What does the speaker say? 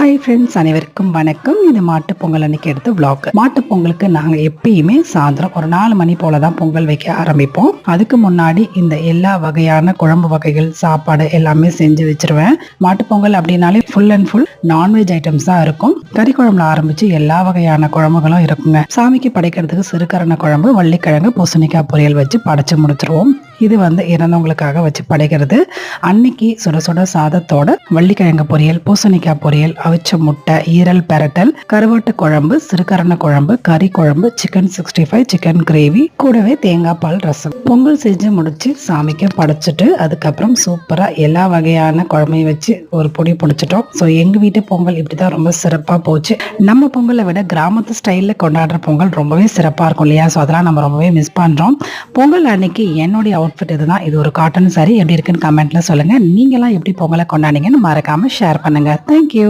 Hi friends, அனைவருக்கும் வணக்கம். இது மாட்டு பொங்கல் அன்னைக்கு எடுத்த vlog. மாட்டு பொங்கலுக்கு நாங்கள் எப்பயுமே சாயந்தரம் ஒரு 4 மணி போல தான் பொங்கல் வைக்க ஆரம்பிப்போம். அதுக்கு முன்னாடி இந்த எல்லா வகையான குழம்பு வகைகள், சாப்பாடு எல்லாமே செஞ்சு வச்சிருவேன். மாட்டு பொங்கல் அப்படின்னாலே full and full non veg items தான் இருக்கும். கறி குழம்புல ஆரம்பிச்சு எல்லா வகையான குழம்புகளும் இருக்குங்க. சாமிக்கு படைக்கிறதுக்கு சிறுகரண குழம்பு, வள்ளிக்கிழங்கு, பூசணிக்காய் பொரியல் வச்சு படைச்சு முடிச்சிருவோம். இது இறந்தவங்களுக்காக வச்சு படைக்கிறது. அன்னைக்கு சுட சுட சாதத்தோட வள்ளிக்கிழங்கு பொரியல், பூசணிக்காய் பொரியல், அவிச்ச முட்டை, ஈரல் பெரட்டல், கருவாட்டு குழம்பு, சிறுகரண குழம்பு, கறி குழம்பு, சிக்கன் 65, சிக்கன் கிரேவி, கூடவே தேங்காய் பால் ரசம். பொங்கல் செஞ்சு முடிச்சு சாமிக்கு படைச்சிட்டு அதுக்கப்புறம் சூப்பரா எல்லா வகையான குழம்பையும் வச்சு ஒரு பொடி பிடிச்சிட்டோம். ஸோ எங்க வீட்டு பொங்கல் இப்படிதான் ரொம்ப சிறப்பா போச்சு. நம்ம பொங்கலை விட கிராமத்து ஸ்டைல்ல கொண்டாடுற பொங்கல் ரொம்பவே சிறப்பா இருக்கும் இல்லையா? ஸோ அதெல்லாம் நம்ம ரொம்பவே மிஸ் பண்றோம். பொங்கல் அன்னைக்கு என்னுடைய அவுட்ஃபிட் இதுதான். இது ஒரு காட்டன் சாரி. எப்படி இருக்குன்னு கமெண்ட்ல சொல்லுங்க. நீங்களாம் எப்படி பொங்கலை கொண்டாடிங்கன்னு மறக்காம ஷேர் பண்ணுங்க. தேங்க்யூ.